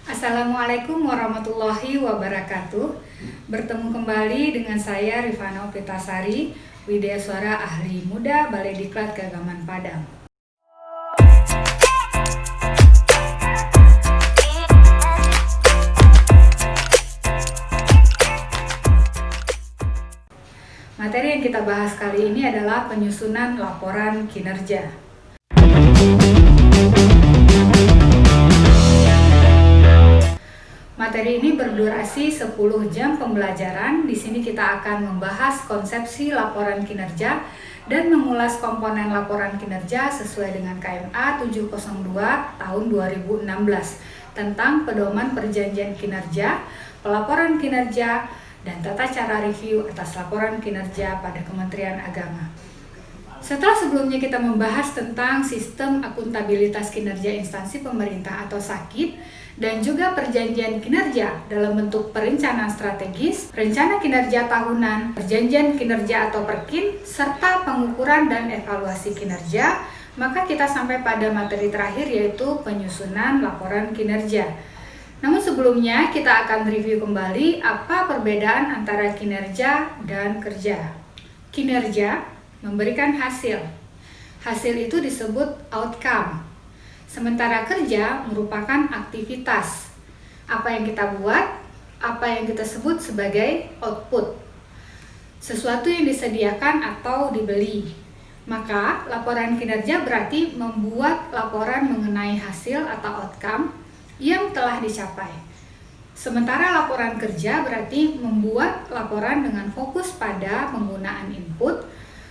Assalamualaikum warahmatullahi wabarakatuh. Bertemu kembali dengan saya Rifana Pitasari, Widya Suara Ahli Muda Balai Diklat Keagamaan Padang. Materi yang kita bahas kali ini adalah penyusunan laporan kinerja. Materi ini berdurasi 10 jam pembelajaran. Di sini kita akan membahas konsepsi laporan kinerja dan mengulas komponen laporan kinerja sesuai dengan KMA 702 tahun 2016 tentang pedoman perjanjian kinerja, pelaporan kinerja, dan tata cara review atas laporan kinerja pada Kementerian Agama. Setelah sebelumnya kita membahas tentang sistem akuntabilitas kinerja instansi pemerintah atau SAKIP dan juga perjanjian kinerja dalam bentuk perencanaan strategis, rencana kinerja tahunan, perjanjian kinerja atau PERKIN, serta pengukuran dan evaluasi kinerja, maka kita sampai pada materi terakhir yaitu penyusunan laporan kinerja. Namun sebelumnya kita akan review kembali apa perbedaan antara kinerja dan kerja. Kinerja memberikan hasil. Hasil itu disebut outcome. Sementara kerja merupakan aktivitas. Apa yang kita buat, apa yang kita sebut sebagai output. Sesuatu yang disediakan atau dibeli. Maka laporan kinerja berarti membuat laporan mengenai hasil atau outcome yang telah dicapai. Sementara laporan kerja berarti membuat laporan dengan fokus pada penggunaan input,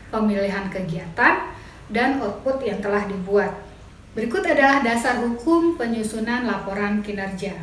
pemilihan kegiatan, dan output yang telah dibuat. Berikut adalah dasar hukum penyusunan laporan kinerja.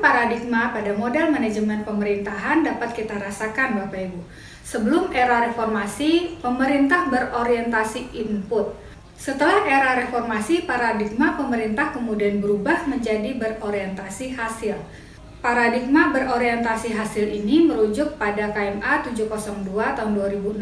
Paradigma pada model manajemen pemerintahan dapat kita rasakan Bapak Ibu. Sebelum era reformasi, pemerintah berorientasi input. Setelah era reformasi, paradigma pemerintah kemudian berubah menjadi berorientasi hasil. Paradigma berorientasi hasil ini merujuk pada KMA 702 tahun 2016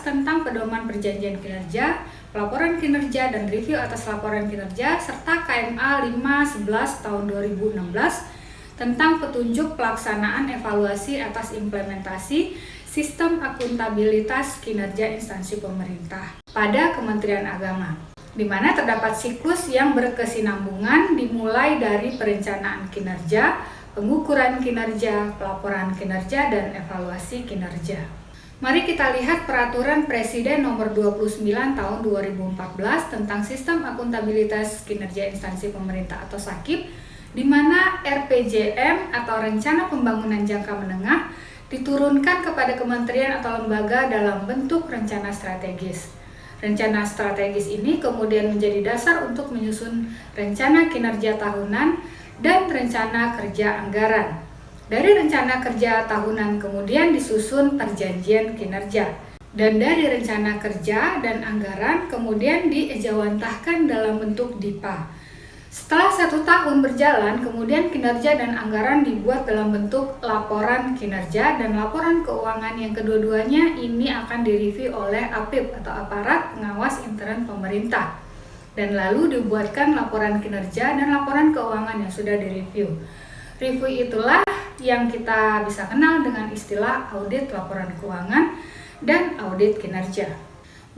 tentang pedoman perjanjian kinerja, pelaporan kinerja dan review atas laporan kinerja, serta KMA 511 tahun 2016 tentang petunjuk pelaksanaan evaluasi atas implementasi sistem akuntabilitas kinerja instansi pemerintah pada Kementerian Agama, di mana terdapat siklus yang berkesinambungan dimulai dari perencanaan kinerja, pengukuran kinerja, pelaporan kinerja, dan evaluasi kinerja. Mari kita lihat Peraturan Presiden Nomor 29 Tahun 2014 tentang Sistem Akuntabilitas Kinerja Instansi Pemerintah atau SAKIP, di mana RPJM atau Rencana Pembangunan Jangka Menengah diturunkan kepada kementerian atau lembaga dalam bentuk rencana strategis. Rencana strategis ini kemudian menjadi dasar untuk menyusun rencana kinerja tahunan dan rencana kerja anggaran. Dari rencana kerja tahunan kemudian disusun perjanjian kinerja. Dan dari rencana kerja dan anggaran kemudian diejawantahkan dalam bentuk DIPA. Setelah 1 tahun berjalan, kemudian kinerja dan anggaran dibuat dalam bentuk laporan kinerja dan laporan keuangan yang kedua-duanya ini akan direview oleh APIP atau Aparat Pengawas Intern Pemerintah. Dan lalu dibuatkan laporan kinerja dan laporan keuangan yang sudah direview. Review itulah yang kita bisa kenal dengan istilah audit laporan keuangan dan audit kinerja.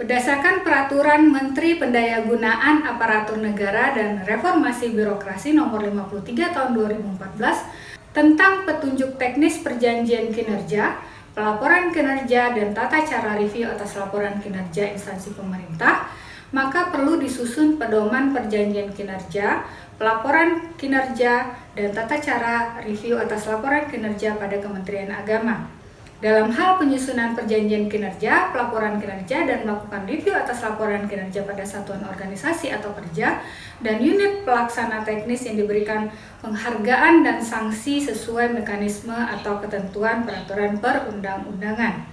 Berdasarkan Peraturan Menteri Pendayagunaan Aparatur Negara dan Reformasi Birokrasi Nomor 53 Tahun 2014 tentang petunjuk teknis perjanjian kinerja, pelaporan kinerja, dan tata cara review atas laporan kinerja instansi pemerintah, maka perlu disusun pedoman perjanjian kinerja, pelaporan kinerja, dan tata cara review atas laporan kinerja pada Kementerian Agama. Dalam hal penyusunan perjanjian kinerja, pelaporan kinerja, dan melakukan review atas laporan kinerja pada satuan organisasi atau kerja, dan unit pelaksana teknis yang diberikan penghargaan dan sanksi sesuai mekanisme atau ketentuan peraturan perundang-undangan.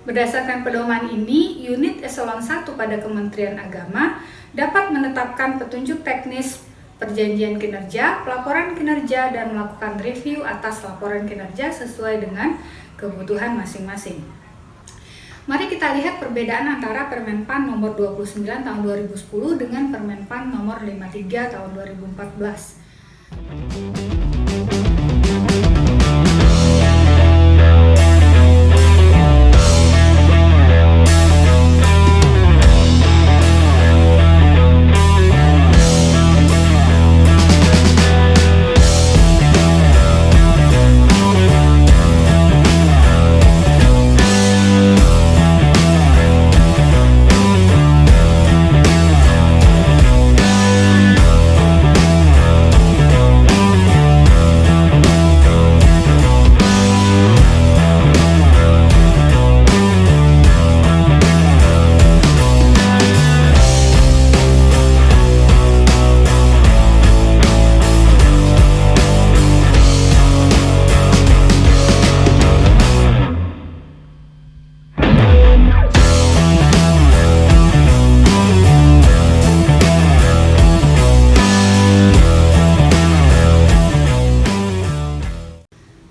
Berdasarkan pedoman ini, unit eselon 1 pada Kementerian Agama dapat menetapkan petunjuk teknis perjanjian kinerja, pelaporan kinerja, dan melakukan review atas laporan kinerja sesuai dengan kebutuhan masing-masing. Mari kita lihat perbedaan antara Permenpan nomor 29 tahun 2010 dengan Permenpan nomor 53 tahun 2014.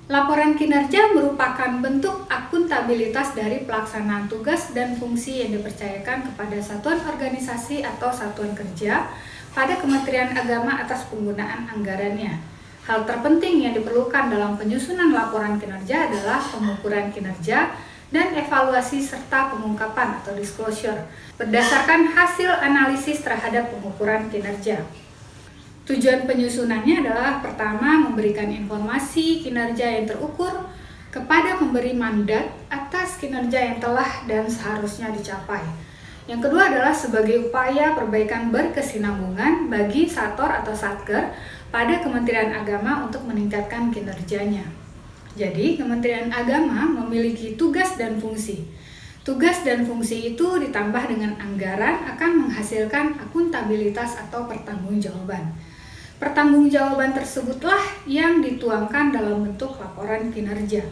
Laporan kinerja merupakan bentuk akuntabilitas dari pelaksanaan tugas dan fungsi yang dipercayakan kepada satuan organisasi atau satuan kerja pada Kementerian Agama atas penggunaan anggarannya. Hal terpenting yang diperlukan dalam penyusunan laporan kinerja adalah pengukuran kinerja dan evaluasi serta pengungkapan atau disclosure berdasarkan hasil analisis terhadap pengukuran kinerja. Tujuan penyusunannya adalah pertama, memberikan informasi kinerja yang terukur kepada pemberi mandat atas kinerja yang telah dan seharusnya dicapai. Yang kedua adalah sebagai upaya perbaikan berkesinambungan bagi Sator atau Satker pada Kementerian Agama untuk meningkatkan kinerjanya. Jadi, Kementerian Agama memiliki tugas dan fungsi. Tugas dan fungsi itu ditambah dengan anggaran akan menghasilkan akuntabilitas atau pertanggungjawaban. Pertanggungjawaban tersebutlah yang dituangkan dalam bentuk laporan kinerja.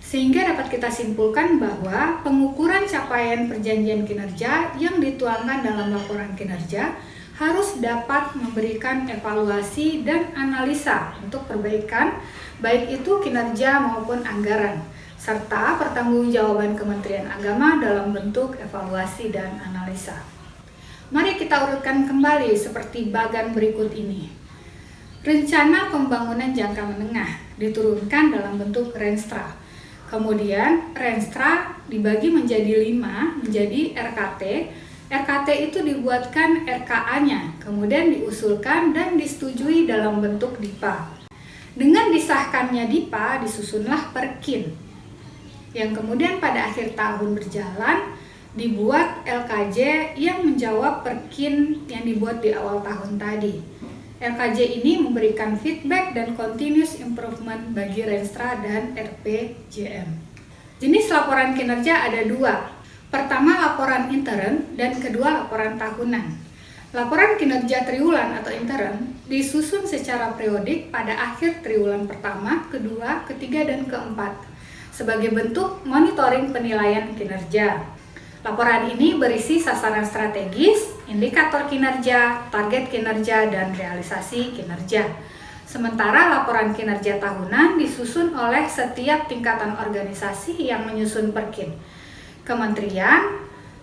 Sehingga dapat kita simpulkan bahwa pengukuran capaian perjanjian kinerja yang dituangkan dalam laporan kinerja harus dapat memberikan evaluasi dan analisa untuk perbaikan, baik itu kinerja maupun anggaran, serta pertanggungjawaban Kementerian Agama dalam bentuk evaluasi dan analisa. Mari kita urutkan kembali seperti bagan berikut ini. Rencana pembangunan jangka menengah diturunkan dalam bentuk Renstra. Kemudian Renstra dibagi menjadi 5 menjadi RKT. RKT itu dibuatkan RKA-nya, kemudian diusulkan dan disetujui dalam bentuk DIPA. Dengan disahkannya DIPA, disusunlah Perkin. Yang kemudian pada akhir tahun berjalan dibuat LKJ yang menjawab Perkin yang dibuat di awal tahun tadi. LKJ ini memberikan feedback dan continuous improvement bagi Renstra dan RPJM. Jenis laporan kinerja ada 2. Pertama, laporan intern, dan kedua, laporan tahunan. Laporan kinerja triwulan atau intern disusun secara periodik pada akhir triwulan pertama, kedua, ketiga, dan keempat sebagai bentuk monitoring penilaian kinerja. Laporan ini berisi sasaran strategis, indikator kinerja, target kinerja, dan realisasi kinerja. Sementara laporan kinerja tahunan disusun oleh setiap tingkatan organisasi yang menyusun Perkin. Kementerian,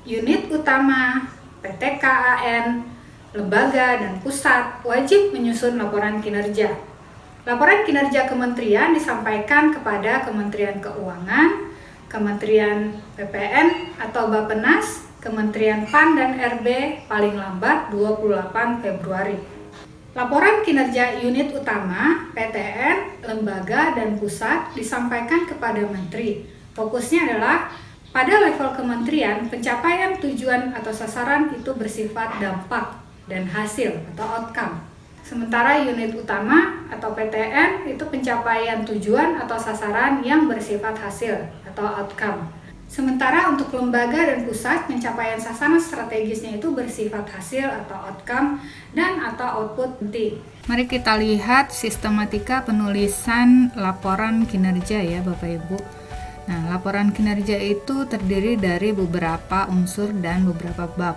unit utama, PT KAN, lembaga, dan pusat wajib menyusun laporan kinerja. Laporan kinerja kementerian disampaikan kepada Kementerian Keuangan, Kementerian PPN atau Bappenas, Kementerian PAN dan RB paling lambat 28 Februari. Laporan kinerja unit utama, PTN, lembaga, dan pusat disampaikan kepada Menteri. Fokusnya adalah pada level kementerian, pencapaian tujuan atau sasaran itu bersifat dampak dan hasil atau outcome. Sementara unit utama atau PTN itu pencapaian tujuan atau sasaran yang bersifat hasil atau outcome. Sementara untuk lembaga dan pusat, pencapaian sasaran strategisnya itu bersifat hasil atau outcome dan atau output penting. Mari kita lihat sistematika penulisan laporan kinerja ya Bapak Ibu. Nah, laporan kinerja itu terdiri dari beberapa unsur dan beberapa bab.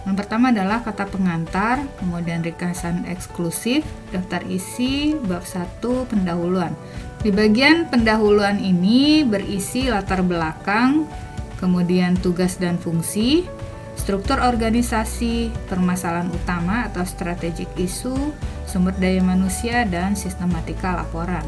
Yang pertama adalah kata pengantar, kemudian ringkasan eksklusif, daftar isi, bab 1, pendahuluan. Di bagian pendahuluan ini berisi latar belakang, kemudian tugas dan fungsi, struktur organisasi, permasalahan utama atau strategic issue, sumber daya manusia, dan sistematika laporan.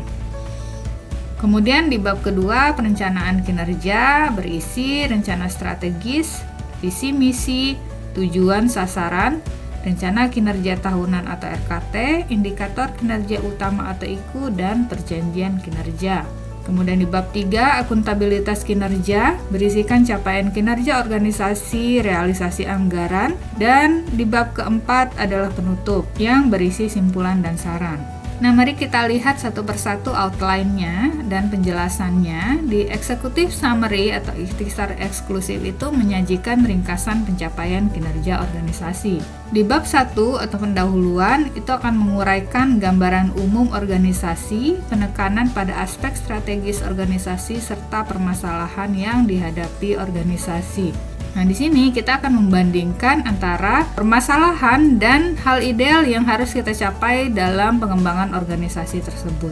Kemudian di bab kedua, perencanaan kinerja berisi rencana strategis, visi misi, tujuan sasaran, rencana kinerja tahunan atau RKT, indikator kinerja utama atau IKU, dan perjanjian kinerja. Kemudian di bab 3, akuntabilitas kinerja, berisikan capaian kinerja organisasi, realisasi anggaran, dan di bab keempat adalah penutup yang berisi simpulan dan saran. Nah, mari kita lihat satu persatu outline-nya dan penjelasannya. Di executive summary atau ikhtisar eksklusif itu menyajikan ringkasan pencapaian kinerja organisasi. Di bab 1 atau pendahuluan itu akan menguraikan gambaran umum organisasi, penekanan pada aspek strategis organisasi serta permasalahan yang dihadapi organisasi. Nah, di sini kita akan membandingkan antara permasalahan dan hal ideal yang harus kita capai dalam pengembangan organisasi tersebut.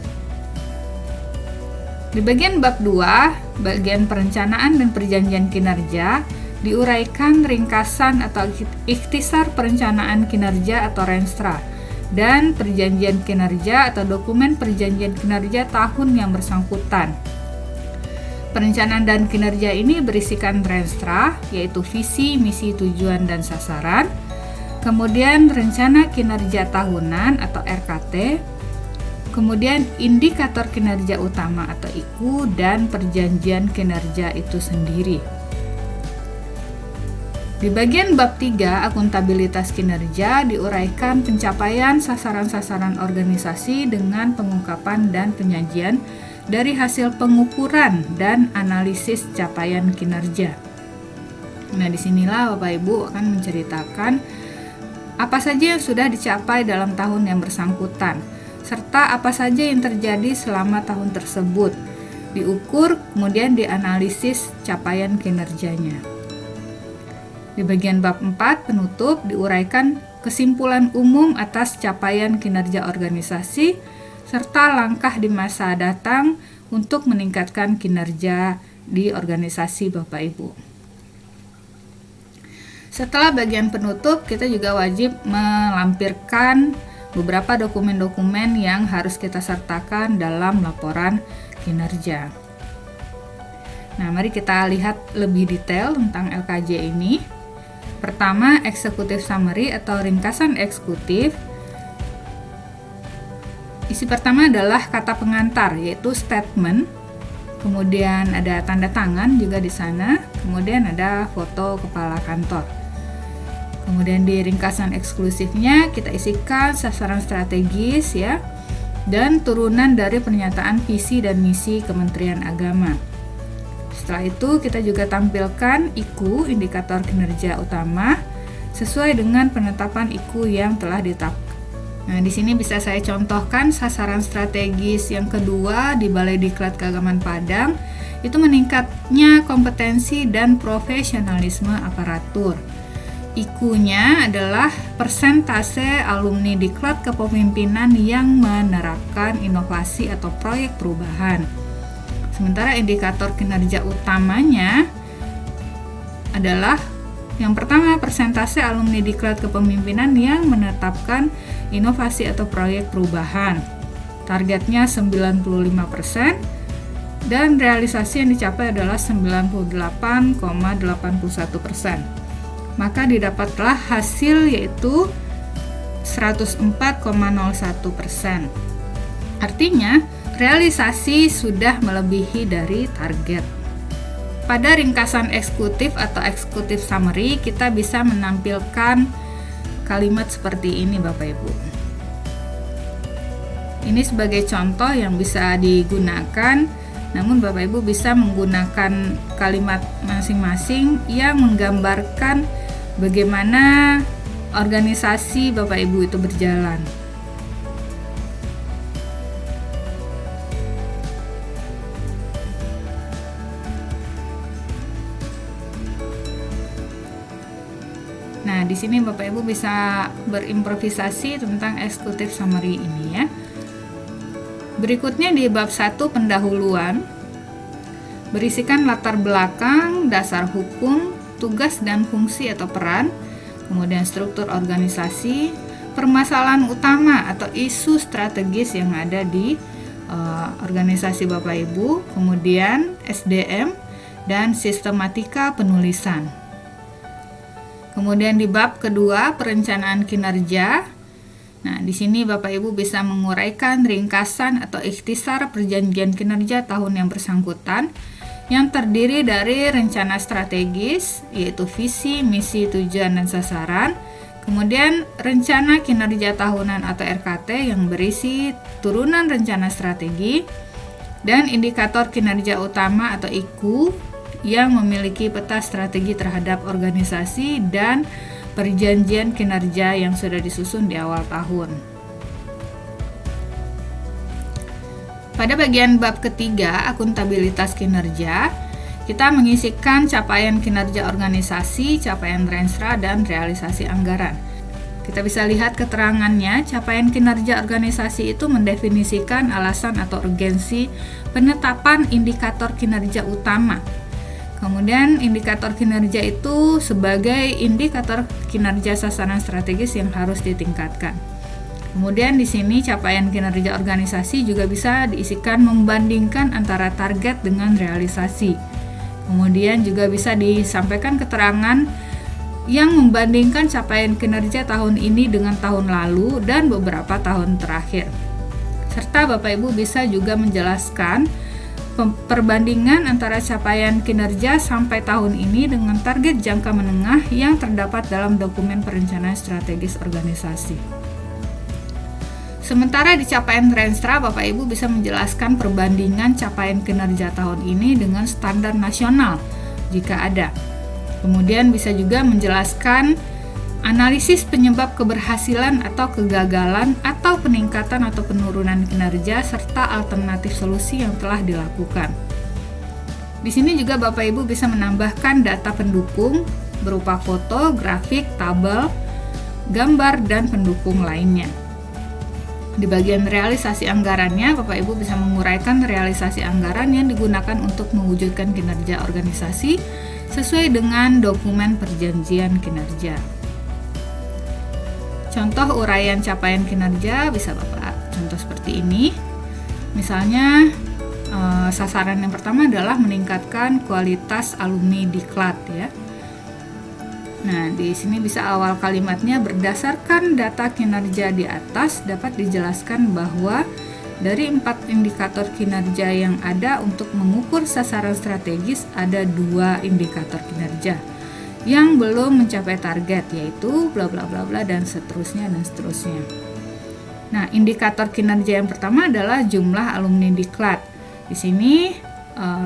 Di bagian bab 2, bagian perencanaan dan perjanjian kinerja, diuraikan ringkasan atau ikhtisar perencanaan kinerja atau Renstra dan perjanjian kinerja atau dokumen perjanjian kinerja tahun yang bersangkutan. Perencanaan dan kinerja ini berisikan Renstra, yaitu visi, misi, tujuan, dan sasaran. Kemudian rencana kinerja tahunan atau RKT. Kemudian indikator kinerja utama atau IKU dan perjanjian kinerja itu sendiri. Di bagian bab 3, akuntabilitas kinerja, diuraikan pencapaian sasaran-sasaran organisasi dengan pengungkapan dan penyajian dari hasil pengukuran dan analisis capaian kinerja. Nah, disinilah Bapak Ibu akan menceritakan apa saja yang sudah dicapai dalam tahun yang bersangkutan, serta apa saja yang terjadi selama tahun tersebut, diukur kemudian dianalisis capaian kinerjanya. Di bagian bab 4 penutup diuraikan kesimpulan umum atas capaian kinerja organisasi serta langkah di masa datang untuk meningkatkan kinerja di organisasi Bapak Ibu. Setelah bagian penutup, kita juga wajib melampirkan beberapa dokumen-dokumen yang harus kita sertakan dalam laporan kinerja. Nah, mari kita lihat lebih detail tentang LKJ ini. Pertama, executive summary atau ringkasan eksekutif. Isi pertama adalah kata pengantar, yaitu statement. Kemudian ada tanda tangan juga di sana. Kemudian ada foto kepala kantor. Kemudian di ringkasan eksklusifnya kita isikan sasaran strategis ya, dan turunan dari pernyataan visi dan misi Kementerian Agama. Setelah itu kita juga tampilkan IKU, indikator kinerja utama, sesuai dengan penetapan IKU yang telah ditetapkan. Nah, di sini bisa saya contohkan sasaran strategis yang kedua di Balai Diklat Keagamaan Padang, itu meningkatnya kompetensi dan profesionalisme aparatur. IKU-nya adalah persentase alumni Diklat Kepemimpinan yang menerapkan inovasi atau proyek perubahan. Sementara indikator kinerja utamanya adalah yang pertama, persentase alumni Diklat Kepemimpinan yang menetapkan inovasi atau proyek perubahan. Targetnya 95% dan realisasi yang dicapai adalah 98,81%. Maka didapatlah hasil yaitu 104,01%. Artinya, realisasi sudah melebihi dari target. Pada ringkasan eksekutif atau eksekutif summary, kita bisa menampilkan kalimat seperti ini Bapak Ibu. Ini sebagai contoh yang bisa digunakan Namun Bapak Ibu bisa menggunakan kalimat masing-masing yang menggambarkan bagaimana organisasi Bapak Ibu itu berjalan. Nah, di sini Bapak Ibu bisa berimprovisasi tentang executive summary ini ya. Berikutnya di bab 1 pendahuluan, berisikan latar belakang, dasar hukum, tugas dan fungsi atau peran, kemudian struktur organisasi, permasalahan utama atau isu strategis yang ada di organisasi Bapak Ibu, kemudian SDM dan sistematika penulisan. Kemudian di bab kedua perencanaan kinerja. Nah, di sini Bapak Ibu bisa menguraikan ringkasan atau ikhtisar perjanjian kinerja tahun yang bersangkutan yang terdiri dari rencana strategis, yaitu visi, misi, tujuan, dan sasaran. Kemudian rencana kinerja tahunan atau RKT yang berisi turunan rencana strategi dan indikator kinerja utama atau IKU yang memiliki peta strategi terhadap organisasi dan perjanjian kinerja yang sudah disusun di awal tahun. Pada bagian bab ketiga, akuntabilitas kinerja, kita mengisikan capaian kinerja organisasi, capaian Renstra, dan realisasi anggaran. Kita bisa lihat keterangannya, capaian kinerja organisasi itu mendefinisikan alasan atau urgensi penetapan indikator kinerja utama. Kemudian indikator kinerja itu sebagai indikator kinerja sasaran strategis yang harus ditingkatkan. Kemudian di sini capaian kinerja organisasi juga bisa diisikan membandingkan antara target dengan realisasi. Kemudian juga bisa disampaikan keterangan yang membandingkan capaian kinerja tahun ini dengan tahun lalu dan beberapa tahun terakhir. Serta Bapak Ibu bisa juga menjelaskan perbandingan antara capaian kinerja sampai tahun ini dengan target jangka menengah yang terdapat dalam dokumen perencanaan strategis organisasi. Sementara di capaian Renstra, Bapak Ibu bisa menjelaskan perbandingan capaian kinerja tahun ini dengan standar nasional jika ada. Kemudian bisa juga menjelaskan analisis penyebab keberhasilan atau kegagalan atau peningkatan atau penurunan kinerja serta alternatif solusi yang telah dilakukan. Di sini juga Bapak Ibu bisa menambahkan data pendukung berupa foto, grafik, tabel, gambar, dan pendukung lainnya. Di bagian realisasi anggarannya, Bapak Ibu bisa menguraikan realisasi anggaran yang digunakan untuk mewujudkan kinerja organisasi sesuai dengan dokumen perjanjian kinerja. Contoh uraian capaian kinerja bisa Bapak contoh seperti ini. Misalnya sasaran yang pertama adalah meningkatkan kualitas alumni diklat ya. Nah, di sini bisa awal kalimatnya berdasarkan data kinerja di atas dapat dijelaskan bahwa dari 4 indikator kinerja yang ada untuk mengukur sasaran strategis ada 2 indikator kinerja yang belum mencapai target, yaitu bla bla bla bla dan seterusnya dan seterusnya. Nah, indikator kinerja yang pertama adalah jumlah alumni diklat. Di sini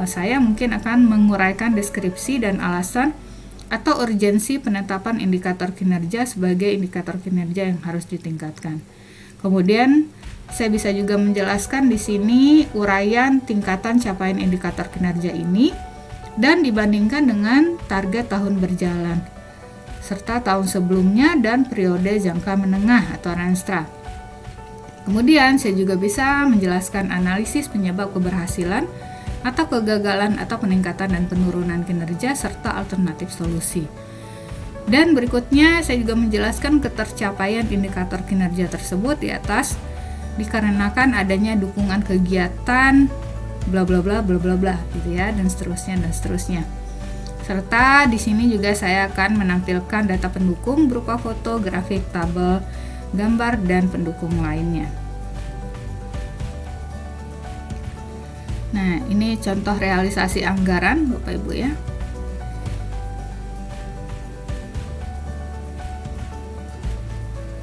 saya mungkin akan menguraikan deskripsi dan alasan atau urgensi penetapan indikator kinerja sebagai indikator kinerja yang harus ditingkatkan. Kemudian saya bisa juga menjelaskan di sini uraian tingkatan capaian indikator kinerja ini dan dibandingkan dengan target tahun berjalan serta tahun sebelumnya dan periode jangka menengah atau Renstra. Kemudian saya juga bisa menjelaskan analisis penyebab keberhasilan atau kegagalan atau peningkatan dan penurunan kinerja serta alternatif solusi. Dan berikutnya saya juga menjelaskan ketercapaian indikator kinerja tersebut di atas dikarenakan adanya dukungan kegiatan bla bla bla bla bla bla gitu ya, dan seterusnya dan seterusnya. Serta di sini juga saya akan menampilkan data pendukung berupa foto, grafik, tabel, gambar, dan pendukung lainnya. Nah, ini contoh realisasi anggaran Bapak Ibu ya.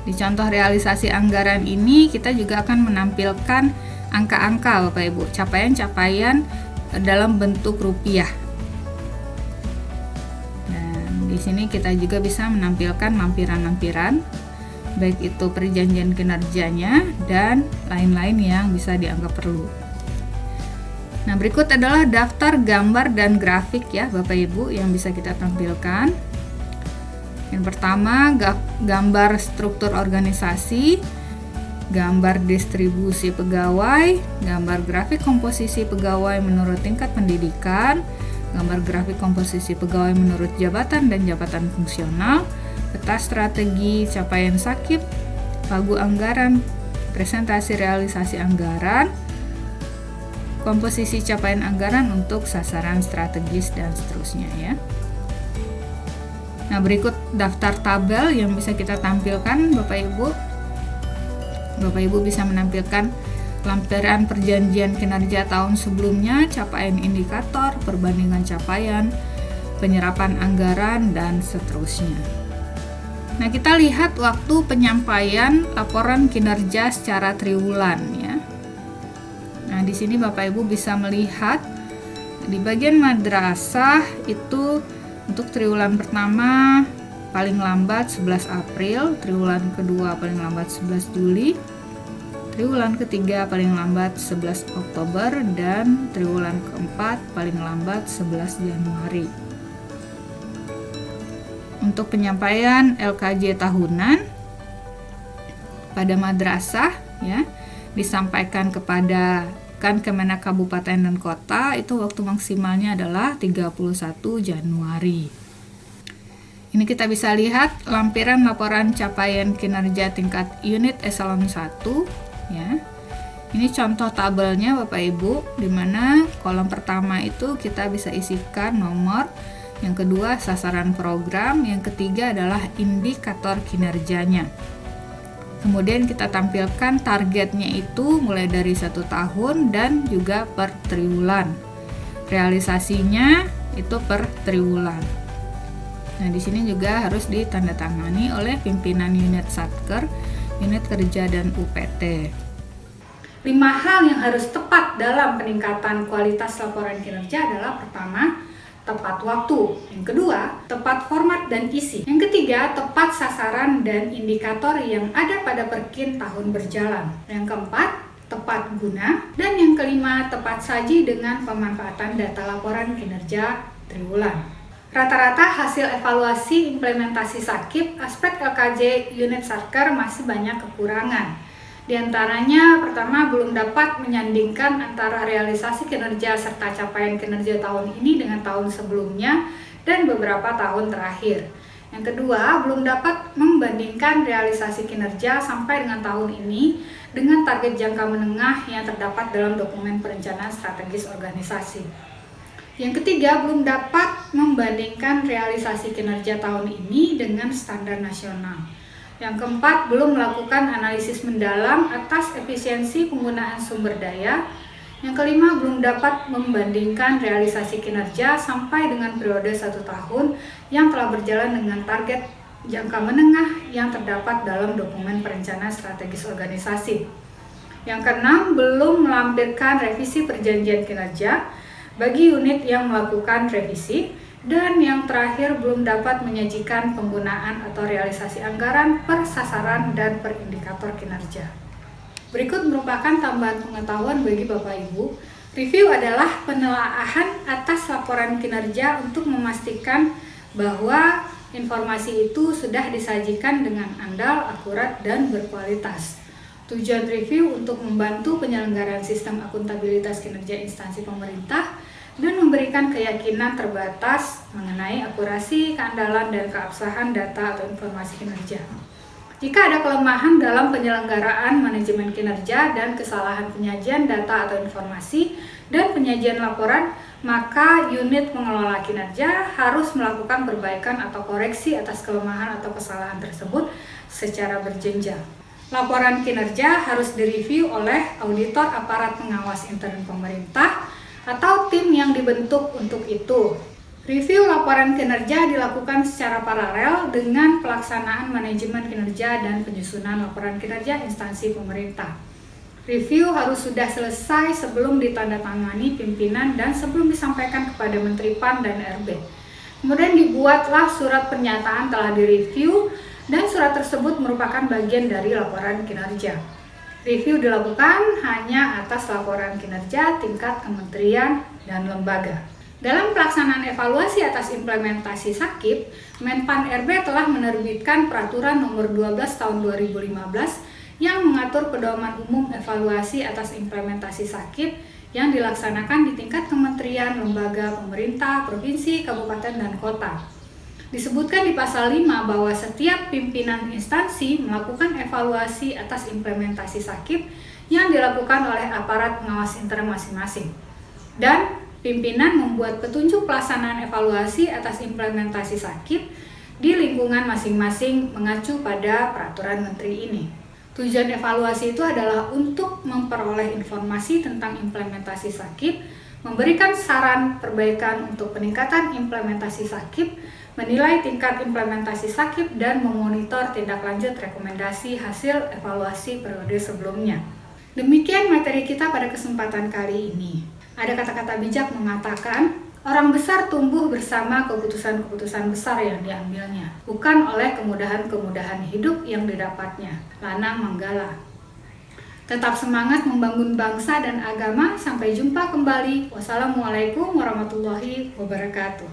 Di contoh realisasi anggaran ini kita juga akan menampilkan angka-angka Bapak Ibu, capaian-capaian dalam bentuk rupiah. Dan di sini kita juga bisa menampilkan lampiran-lampiran, baik itu perjanjian kinerjanya dan lain-lain yang bisa dianggap perlu. Nah, berikut adalah daftar gambar dan grafik ya Bapak Ibu yang bisa kita tampilkan. Yang pertama, gambar struktur organisasi, gambar distribusi pegawai, gambar grafik komposisi pegawai menurut tingkat pendidikan, gambar grafik komposisi pegawai menurut jabatan dan jabatan fungsional, peta strategi capaian sakip, pagu anggaran, presentasi realisasi anggaran, komposisi capaian anggaran untuk sasaran strategis dan seterusnya ya. Nah, berikut daftar tabel yang bisa kita tampilkan Bapak Ibu. Bapak Ibu bisa menampilkan lampiran perjanjian kinerja tahun sebelumnya, capaian indikator, perbandingan capaian, penyerapan anggaran, dan seterusnya. Nah, kita lihat waktu penyampaian laporan kinerja secara triwulan ya. Nah, di sini Bapak Ibu bisa melihat di bagian madrasah itu untuk triwulan pertama paling lambat 11 April, triwulan kedua paling lambat 11 Juli, triwulan ketiga paling lambat 11 Oktober, dan triwulan keempat paling lambat 11 Januari. Untuk penyampaian LKJ tahunan pada madrasah ya, disampaikan kepada Kemenak Kabupaten dan Kota itu waktu maksimalnya adalah 31 Januari. Ini kita bisa lihat lampiran laporan capaian kinerja tingkat unit eselon 1 ya. Ini contoh tabelnya Bapak Ibu, di mana kolom pertama itu kita bisa isikan nomor, yang kedua sasaran program, yang ketiga adalah indikator kinerjanya. Kemudian kita tampilkan targetnya itu mulai dari 1 tahun dan juga per triwulan. Realisasinya itu per triwulan. Nah, di sini juga harus ditandatangani oleh pimpinan unit Satker, unit kerja dan UPT. 5 hal yang harus tepat dalam peningkatan kualitas laporan kinerja adalah: pertama, tepat waktu. Yang kedua, tepat format dan isi. Yang ketiga, tepat sasaran dan indikator yang ada pada perkin tahun berjalan. Yang keempat, tepat guna. Dan yang kelima, tepat saji dengan pemanfaatan data laporan kinerja triwulan. Rata-rata hasil evaluasi implementasi sakip aspek LKJ unit Satker masih banyak kekurangan. Di antaranya, pertama, belum dapat menyandingkan antara realisasi kinerja serta capaian kinerja tahun ini dengan tahun sebelumnya dan beberapa tahun terakhir. Yang kedua, belum dapat membandingkan realisasi kinerja sampai dengan tahun ini dengan target jangka menengah yang terdapat dalam dokumen perencanaan strategis organisasi. Yang ketiga, belum dapat membandingkan realisasi kinerja tahun ini dengan standar nasional. Yang keempat, belum melakukan analisis mendalam atas efisiensi penggunaan sumber daya. Yang kelima, belum dapat membandingkan realisasi kinerja sampai dengan periode 1 tahun yang telah berjalan dengan target jangka menengah yang terdapat dalam dokumen perencanaan strategis organisasi. Yang keenam, belum melampirkan revisi perjanjian kinerja bagi unit yang melakukan revisi. Dan yang terakhir, belum dapat menyajikan penggunaan atau realisasi anggaran per sasaran dan per indikator kinerja. Berikut merupakan tambahan pengetahuan bagi Bapak Ibu. Review adalah penelaahan atas laporan kinerja untuk memastikan bahwa informasi itu sudah disajikan dengan andal, akurat, dan berkualitas. Tujuan review untuk membantu penyelenggaraan sistem akuntabilitas kinerja instansi pemerintah dan memberikan keyakinan terbatas mengenai akurasi, keandalan, dan keabsahan data atau informasi kinerja. Jika ada kelemahan dalam penyelenggaraan manajemen kinerja dan kesalahan penyajian data atau informasi dan penyajian laporan, maka unit pengelola kinerja harus melakukan perbaikan atau koreksi atas kelemahan atau kesalahan tersebut secara berjenjang. Laporan kinerja harus direview oleh auditor aparat pengawas intern pemerintah atau tim yang dibentuk untuk itu. Review laporan kinerja dilakukan secara paralel dengan pelaksanaan manajemen kinerja dan penyusunan laporan kinerja instansi pemerintah. Review harus sudah selesai sebelum ditandatangani pimpinan dan sebelum disampaikan kepada Menteri PAN dan RB. Kemudian dibuatlah surat pernyataan telah direview dan surat tersebut merupakan bagian dari laporan kinerja. Review dilakukan hanya atas laporan kinerja tingkat kementerian dan lembaga. Dalam pelaksanaan evaluasi atas implementasi SAKIP, Menpan RB telah menerbitkan Peraturan Nomor 12 Tahun 2015 yang mengatur pedoman umum evaluasi atas implementasi SAKIP yang dilaksanakan di tingkat kementerian, lembaga, pemerintah, provinsi, kabupaten, dan kota. Disebutkan di pasal 5 bahwa setiap pimpinan instansi melakukan evaluasi atas implementasi SAKIP yang dilakukan oleh aparat pengawas internal masing-masing. Dan pimpinan membuat petunjuk pelaksanaan evaluasi atas implementasi SAKIP di lingkungan masing-masing mengacu pada peraturan menteri ini. Tujuan evaluasi itu adalah untuk memperoleh informasi tentang implementasi SAKIP, memberikan saran perbaikan untuk peningkatan implementasi SAKIP, menilai tingkat implementasi SAKIP, dan memonitor tindak lanjut rekomendasi hasil evaluasi periode sebelumnya. Demikian materi kita pada kesempatan kali ini. Ada kata-kata bijak mengatakan, orang besar tumbuh bersama keputusan-keputusan besar yang diambilnya, bukan oleh kemudahan-kemudahan hidup yang didapatnya. Lana Manggala. Tetap semangat membangun bangsa dan agama. Sampai jumpa kembali. Wassalamualaikum warahmatullahi wabarakatuh.